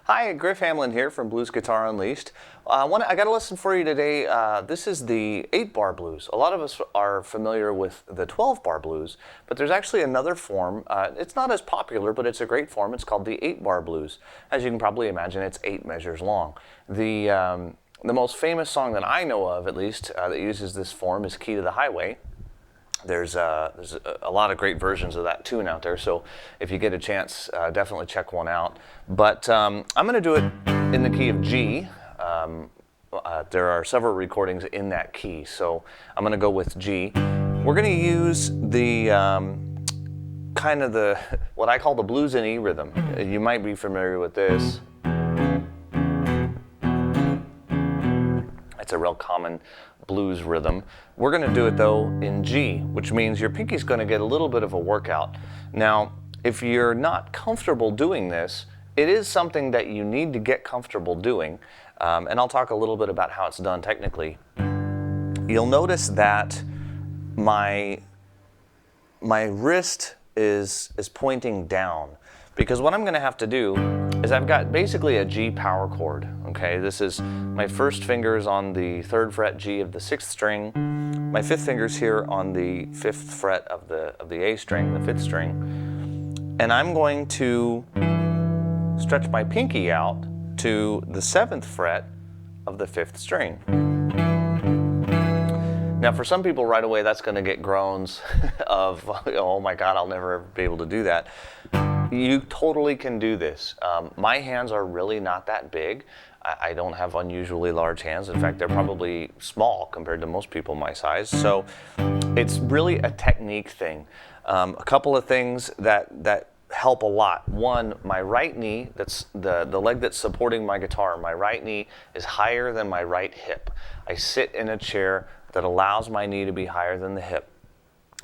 Hi, Griff Hamlin here from Blues Guitar Unleashed. I got a lesson for you today. This is the 8-bar blues. A lot of us are familiar with the 12-bar blues, but there's actually another form. It's not as popular, but it's a great form. It's called the 8-bar blues. As you can probably imagine, it's 8 measures long. The most famous song that I know of, at least, that uses this form is Key to the Highway. There's a lot of great versions of that tune out there, so if you get a chance, definitely check one out. But I'm going to do it in the key of G. There are several recordings in that key, so I'm going to go with G. We're going to use the what I call the blues in E rhythm. You might be familiar with this. It's a real common blues rhythm. We're going to do it though in G, which means your pinky's going to get a little bit of a workout. Now, if you're not comfortable doing this, it is something that you need to get comfortable doing, and I'll talk a little bit about how it's done technically. You'll notice that my wrist is pointing down, because what I'm going to have to do is I've got basically a G power chord. Okay, this is my first fingers on the 3rd fret G of the 6th string, my 5th fingers here on the 5th fret of the A string, the 5th string, and I'm going to stretch my pinky out to the 7th fret of the 5th string. Now for some people right away that's going to get groans of, oh my God, I'll never be able to do that. You totally can do this. My hands are really not that big. I don't have unusually large hands. In fact, they're probably small compared to most people my size. So it's really a technique thing. A couple of things that help a lot. One, my right knee, that's the leg that's supporting my guitar, my right knee is higher than my right hip. I sit in a chair that allows my knee to be higher than the hip.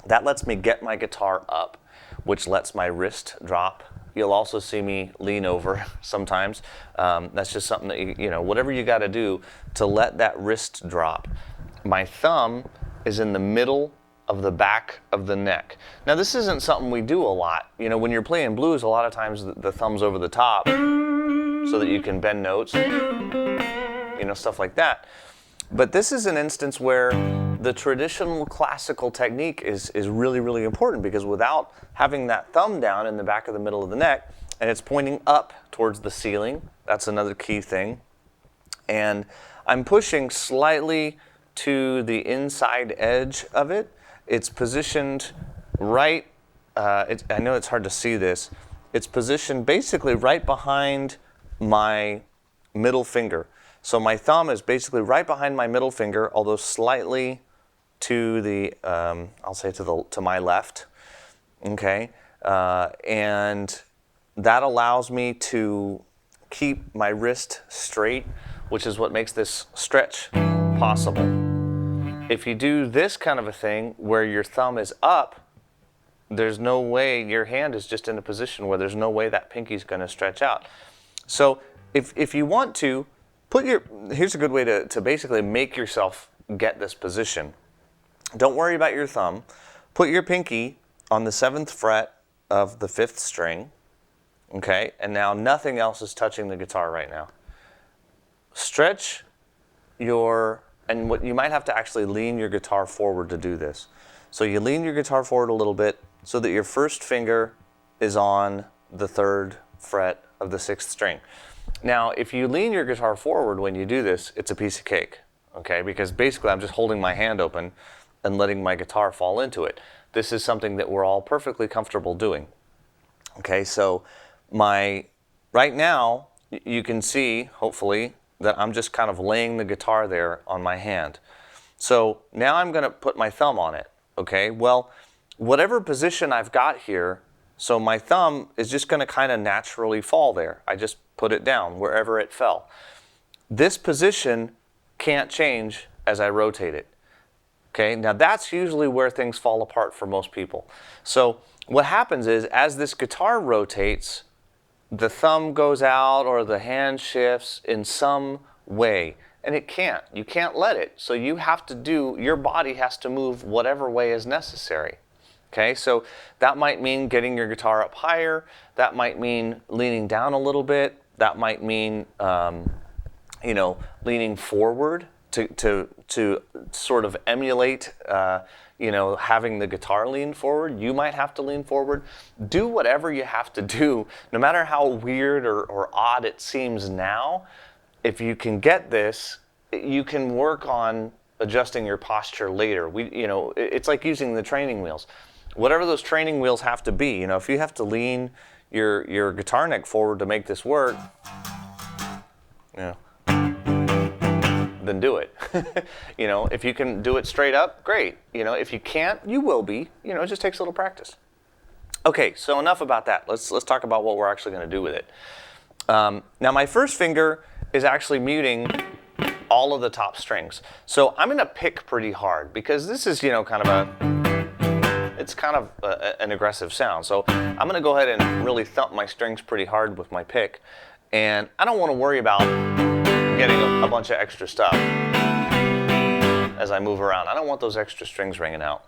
That lets me get my guitar up, which lets my wrist drop. You'll also see me lean over sometimes. That's just something that, you know, whatever you got to do to let that wrist drop. My thumb is in the middle of the back of the neck. Now this isn't something we do a lot. You know, when you're playing blues, a lot of times the thumb's over the top so that you can bend notes, you know, stuff like that. But this is an instance where the traditional classical technique is really, really important, because without having that thumb down in the back of the middle of the neck, and it's pointing up towards the ceiling, that's another key thing. And I'm pushing slightly to the inside edge of it. It's positioned right, I know it's hard to see this, it's positioned basically right behind my middle finger. So my thumb is basically right behind my middle finger, although slightly to the, I'll say to my left, okay? And that allows me to keep my wrist straight, which is what makes this stretch possible. If you do this kind of a thing where your thumb is up, there's no way, your hand is just in a position where there's no way that pinky's gonna stretch out. So if you want to, here's a good way to basically make yourself get this position. Don't worry about your thumb. Put your pinky on the 7th fret of the 5th string, okay? And now nothing else is touching the guitar right now. Stretch and what you might have to actually lean your guitar forward to do this. So you lean your guitar forward a little bit so that your first finger is on the 3rd fret of the 6th string. Now, if you lean your guitar forward when you do this, it's a piece of cake, okay? Because basically I'm just holding my hand open and letting my guitar fall into it. This is something that we're all perfectly comfortable doing. Okay, so right now, you can see, hopefully, that I'm just kind of laying the guitar there on my hand. So now I'm gonna put my thumb on it, okay? Well, whatever position I've got here, so my thumb is just gonna kind of naturally fall there. I just put it down wherever it fell. This position can't change as I rotate it. Okay, now that's usually where things fall apart for most people. So what happens is, as this guitar rotates, the thumb goes out or the hand shifts in some way, and it can't. You can't let it. So you have to your body has to move whatever way is necessary. Okay, so that might mean getting your guitar up higher. That might mean leaning down a little bit. That might mean, you know, leaning forward to sort of emulate, you know, having the guitar lean forward. You might have to lean forward. Do whatever you have to do, no matter how weird or odd it seems now. If you can get this, you can work on adjusting your posture later. You know, it's like using the training wheels. Whatever those training wheels have to be, you know, if you have to lean your guitar neck forward to make this work, you know, then do it. You know, if you can do it straight up, great. You know, if you can't, you will be. You know, it just takes a little practice. Okay, so enough about that. Let's talk about what we're actually going to do with it. Now, my first finger is actually muting all of the top strings. So I'm going to pick pretty hard because this is, you know, kind of an aggressive sound. So I'm going to go ahead and really thump my strings pretty hard with my pick. And I don't want to worry about getting a bunch of extra stuff as I move around. I don't want those extra strings ringing out.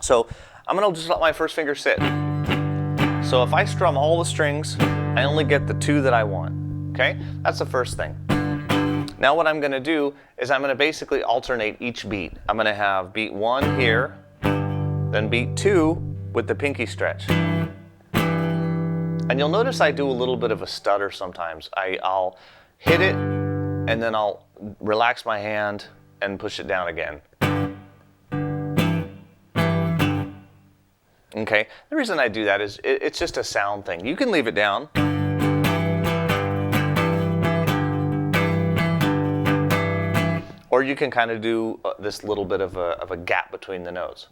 So I'm going to just let my first finger sit. So if I strum all the strings, I only get the 2 that I want. Okay? That's the first thing. Now what I'm going to do is I'm going to basically alternate each beat. I'm going to have beat 1 here, then beat 2 with the pinky stretch. And you'll notice I do a little bit of a stutter sometimes. I'll hit it, and then I'll relax my hand and push it down again. Okay, the reason I do that is it's just a sound thing. You can leave it down. Or you can kind of do this little bit of a gap between the notes.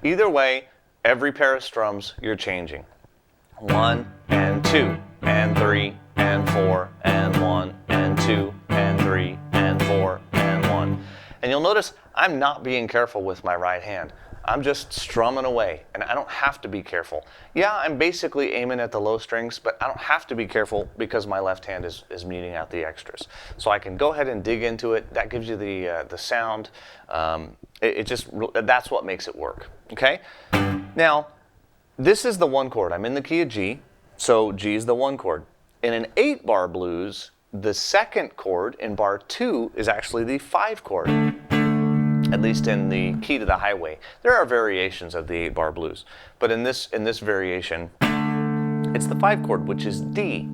Either way, every pair of strums you're changing. 1 and 2 and 3 and 4 and 1 and 2 and 3 and 4 and 1. And you'll notice I'm not being careful with my right hand. I'm just strumming away, and I don't have to be careful. Yeah, I'm basically aiming at the low strings, but I don't have to be careful because my left hand is muting out the extras. So I can go ahead and dig into it. That gives you the sound. That's what makes it work. Okay? Now, this is the 1 chord. I'm in the key of G, so G is the 1 chord. In an 8-bar blues, the 2nd chord in bar 2 is actually the 5 chord. At least in the key to the highway. There are variations of the 8-bar blues, but in this variation, it's the 5 chord, which is D.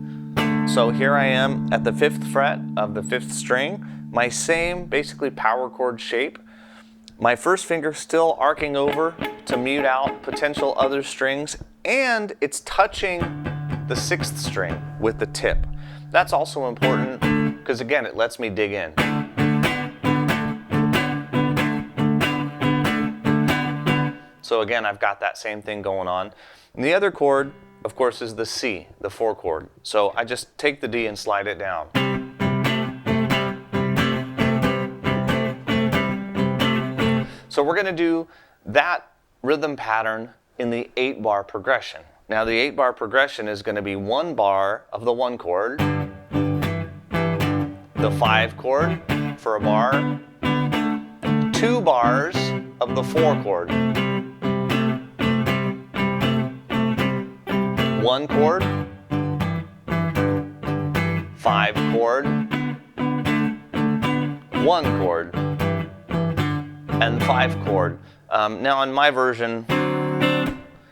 So here I am at the 5th fret of the 5th string, my same basically power chord shape. My first finger still arcing over to mute out potential other strings, and it's touching the 6th string with the tip. That's also important because again, it lets me dig in. So again, I've got that same thing going on. And the other chord, of course, is the C, the 4 chord. So I just take the D and slide it down. So we're going to do that rhythm pattern in the 8-bar progression. Now the 8-bar progression is going to be 1 bar of the 1 chord, the 5 chord for a bar, 2 bars of the 4 chord, 1 chord, 5 chord, 1 chord, and 5 chord. Now in my version,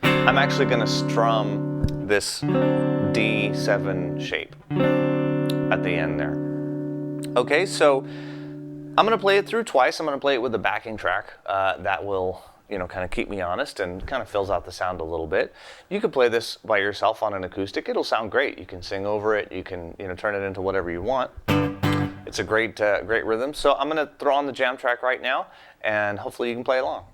I'm actually going to strum this D7 shape at the end there. Okay, so I'm going to play it through twice. I'm going to play it with a backing track that will, you know, kind of keep me honest and kind of fills out the sound a little bit. You could play this by yourself on an acoustic. It'll sound great. You can sing over it. You can, you know, turn it into whatever you want. It's a great rhythm. So I'm going to throw on the jam track right now, and hopefully you can play along.